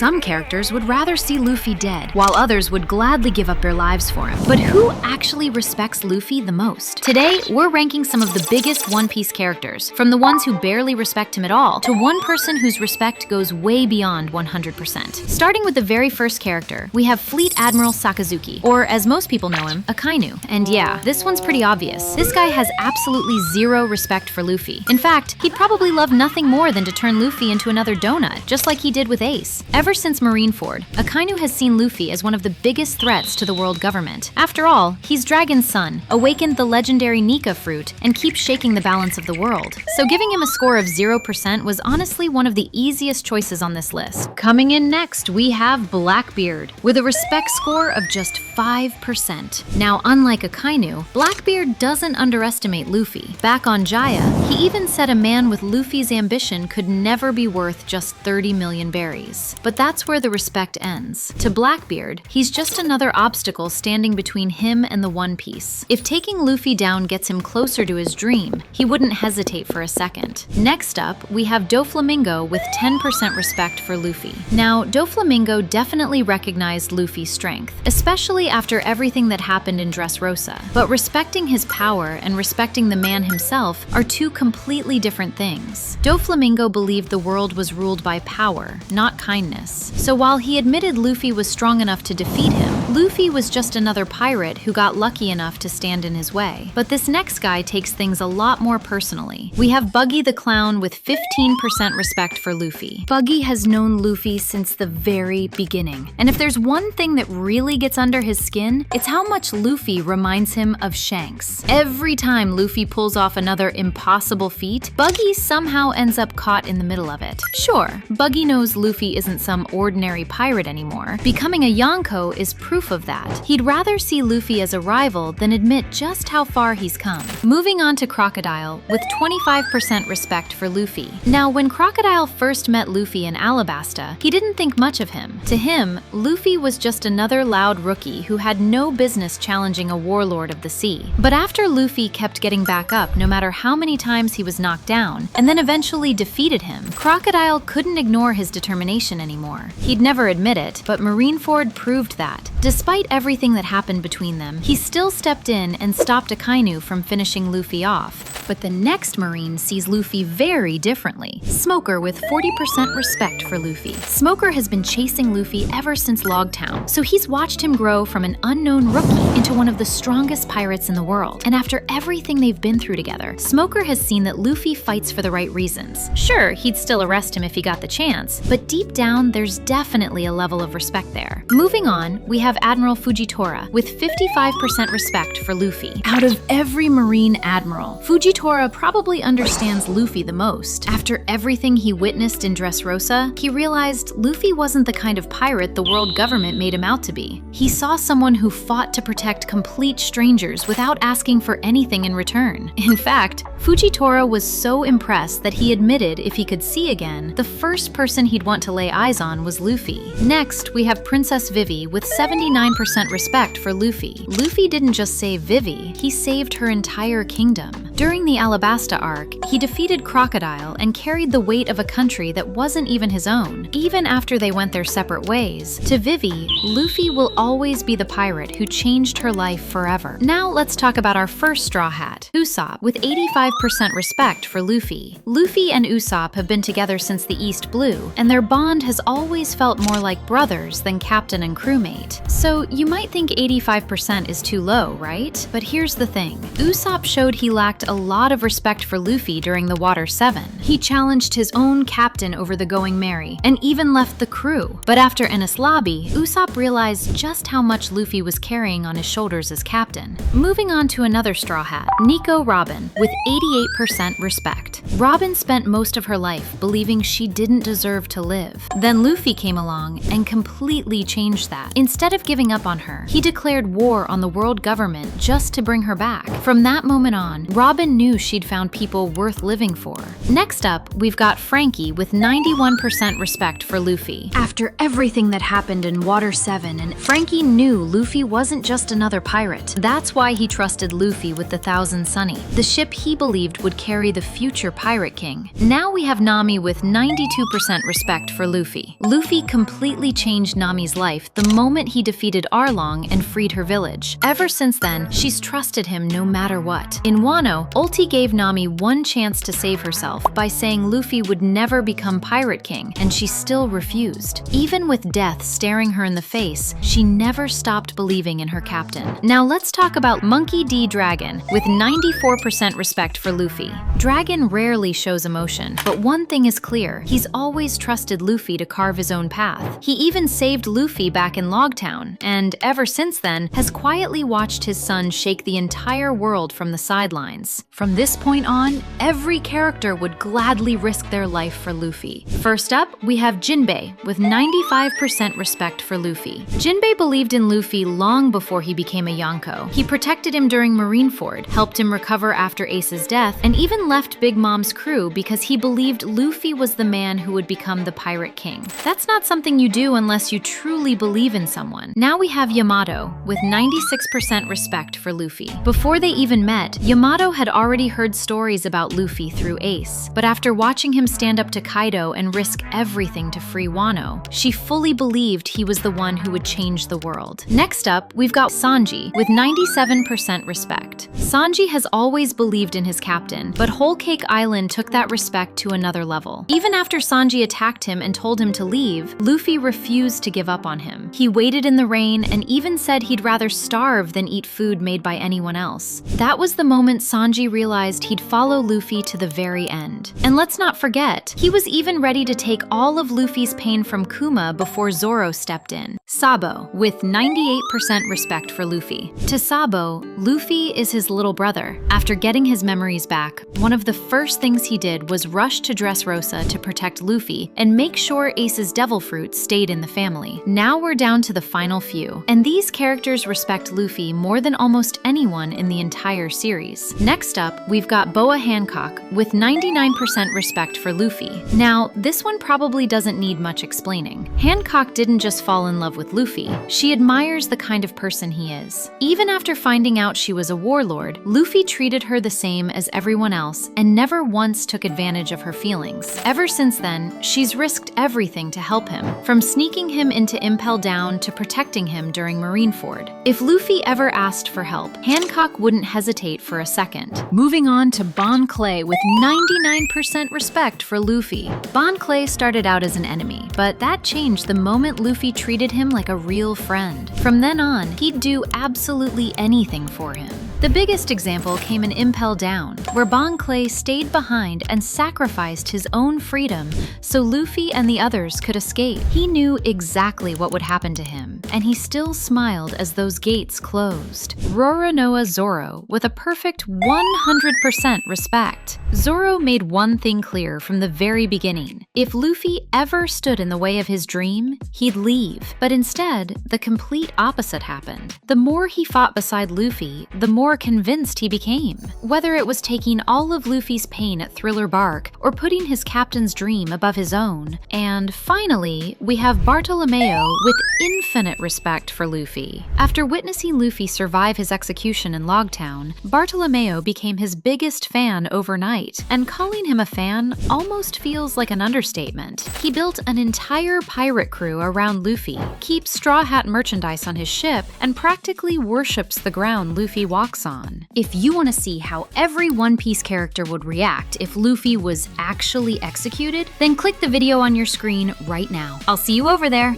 Some characters would rather see Luffy dead, while others would gladly give up their lives for him. But who actually respects Luffy the most? Today, we're ranking some of the biggest One Piece characters, from the ones who barely respect him at all, to one person whose respect goes way beyond 100%. Starting with the very first character, we have Fleet Admiral Sakazuki, or as most people know him, Akainu. And yeah, this one's pretty obvious. This guy has absolutely zero respect for Luffy. In fact, he'd probably love nothing more than to turn Luffy into another donut, just like he did with Ace. Ever since Marineford, Akainu has seen Luffy as one of the biggest threats to the world government. After all, he's Dragon's son, awakened the legendary Nika fruit, and keeps shaking the balance of the world. So giving him a score of 0% was honestly one of the easiest choices on this list. Coming in next, we have Blackbeard, with a respect score of just 5%. Now, unlike Akainu, Blackbeard doesn't underestimate Luffy. Back on Jaya, he even said a man with Luffy's ambition could never be worth just 30 million berries. But that's where the respect ends. To Blackbeard, he's just another obstacle standing between him and the One Piece. If taking Luffy down gets him closer to his dream, he wouldn't hesitate for a second. Next up, we have Doflamingo with 10% respect for Luffy. Now, Doflamingo definitely recognized Luffy's strength, especially after everything that happened in Dressrosa. But respecting his power and respecting the man himself are two completely different things. Doflamingo believed the world was ruled by power, not kindness. So while he admitted Luffy was strong enough to defeat him, Luffy was just another pirate who got lucky enough to stand in his way. But this next guy takes things a lot more personally. We have Buggy the Clown with 15% respect for Luffy. Buggy has known Luffy since the very beginning. And if there's one thing that really gets under his skin, it's how much Luffy reminds him of Shanks. Every time Luffy pulls off another impossible feat, Buggy somehow ends up caught in the middle of it. Sure, Buggy knows Luffy isn't some ordinary pirate anymore. Becoming a Yonko is proof of that. He'd rather see Luffy as a rival than admit just how far he's come. Moving on to Crocodile, with 25% respect for Luffy. Now, when Crocodile first met Luffy in Alabasta, he didn't think much of him. To him, Luffy was just another loud rookie who had no business challenging a warlord of the sea. But after Luffy kept getting back up no matter how many times he was knocked down, and then eventually defeated him, Crocodile couldn't ignore his determination anymore. He'd never admit it, but Marineford proved that. Despite everything that happened between them, he still stepped in and stopped Akainu from finishing Luffy off. But the next Marine sees Luffy very differently. Smoker with 40% respect for Luffy. Smoker has been chasing Luffy ever since Logtown, so he's watched him grow from an unknown rookie into one of the strongest pirates in the world. And after everything they've been through together, Smoker has seen that Luffy fights for the right reasons. Sure, he'd still arrest him if he got the chance, but deep down, there's definitely a level of respect there. Moving on, we have Admiral Fujitora with 55% respect for Luffy. Out of every Marine Admiral, Fujitora probably understands Luffy the most. After everything he witnessed in Dressrosa, he realized Luffy wasn't the kind of pirate the world government made him out to be. He saw someone who fought to protect complete strangers without asking for anything in return. In fact, Fujitora was so impressed that he admitted if he could see again, the first person he'd want to lay eyes on was Luffy. Next, we have Princess Vivi with 79% respect for Luffy. Luffy didn't just save Vivi, he saved her entire kingdom. During the Alabasta arc, he defeated Crocodile and carried the weight of a country that wasn't even his own. Even after they went their separate ways, to Vivi, Luffy will always be the pirate who changed her life forever. Now let's talk about our first Straw Hat, Usopp, with 85% respect for Luffy. Luffy and Usopp have been together since the East Blue, and their bond has always felt more like brothers than captain and crewmate. So you might think 85% is too low, right? But here's the thing. Usopp showed he lacked a lot of respect for Luffy during the Water 7. He challenged his own captain over the Going Merry, and even left the crew. But after Enies Lobby, Usopp realized just how much Luffy was carrying on his shoulders as captain. Moving on to another Straw Hat, Nico Robin, with 88% respect. Robin spent most of her life believing she didn't deserve to live. Then Luffy came along and completely changed that. Instead of giving up on her, he declared war on the world government just to bring her back. From that moment on, Robin Robin knew she'd found people worth living for. Next up, we've got Frankie with 91% respect for Luffy. After everything that happened in Water 7, and Frankie knew Luffy wasn't just another pirate. That's why he trusted Luffy with the Thousand Sunny, the ship he believed would carry the future Pirate King. Now we have Nami with 92% respect for Luffy. Luffy completely changed Nami's life the moment he defeated Arlong and freed her village. Ever since then, she's trusted him no matter what. In Wano, Ulti gave Nami one chance to save herself by saying Luffy would never become Pirate King, and she still refused. Even with death staring her in the face, she never stopped believing in her captain. Now let's talk about Monkey D. Dragon with 94% respect for Luffy. Dragon rarely shows emotion, but one thing is clear, he's always trusted Luffy to carve his own path. He even saved Luffy back in Logtown, and ever since then, has quietly watched his son shake the entire world from the sidelines. From this point on, every character would gladly risk their life for Luffy. First up, we have Jinbe with 95% respect for Luffy. Jinbe believed in Luffy long before he became a Yonko. He protected him during Marineford, helped him recover after Ace's death, and even left Big Mom's crew because he believed Luffy was the man who would become the Pirate King. That's not something you do unless you truly believe in someone. Now we have Yamato with 96% respect for Luffy. Before they even met, Yamato had already heard stories about Luffy through Ace, but after watching him stand up to Kaido and risk everything to free Wano, she fully believed he was the one who would change the world. Next up, we've got Sanji with 97% respect. Sanji has always believed in his captain, but Whole Cake Island took that respect to another level. Even after Sanji attacked him and told him to leave, Luffy refused to give up on him. He waited in the rain and even said he'd rather starve than eat food made by anyone else. That was the moment Sanji realized he'd follow Luffy to the very end. And let's not forget, he was even ready to take all of Luffy's pain from Kuma before Zoro stepped in. Sabo with 98% respect for Luffy. To Sabo, Luffy is his little brother. After getting his memories back, one of the first things he did was rush to Dressrosa to protect Luffy and make sure Ace's devil fruit stayed in the family. Now we're down to the final few, and these characters respect Luffy more than almost anyone in the entire series. Next up, we've got Boa Hancock with 99% respect for Luffy. Now, this one probably doesn't need much explaining. Hancock didn't just fall in love with Luffy, she admires the kind of person he is. Even after finding out she was a warlord, Luffy treated her the same as everyone else and never once took advantage of her feelings. Ever since then, she's risked everything to help him, from sneaking him into Impel Down to protecting him during Marineford. If Luffy ever asked for help, Hancock wouldn't hesitate for a second. Moving on to Bon Clay with 99% respect for Luffy. Bon Clay started out as an enemy, but that changed the moment Luffy treated him like a real friend. From then on, he'd do absolutely anything for him. The biggest example came in Impel Down, where Bon Clay stayed behind and sacrificed his own freedom so Luffy and the others could escape. He knew exactly what would happen to him, and he still smiled as those gates closed. Roronoa Zoro with a perfect 100% respect. Zoro made one thing clear from the very beginning. If Luffy ever stood in the way of his dream, he'd leave. But instead, the complete opposite happened. The more he fought beside Luffy, the more convinced he became. Whether it was taking all of Luffy's pain at Thriller Bark or putting his captain's dream above his own. And finally, we have Bartolomeo with infinite respect for Luffy. After witnessing Luffy survive his execution in Logtown, Bartolomeo became his biggest fan overnight, and calling him a fan almost feels like an understatement. He built an entire pirate crew around Luffy, keeps Straw Hat merchandise on his ship, and practically worships the ground Luffy walks on. If you want to see how every One Piece character would react if Luffy was actually executed, then click the video on your screen right now. I'll see you over there!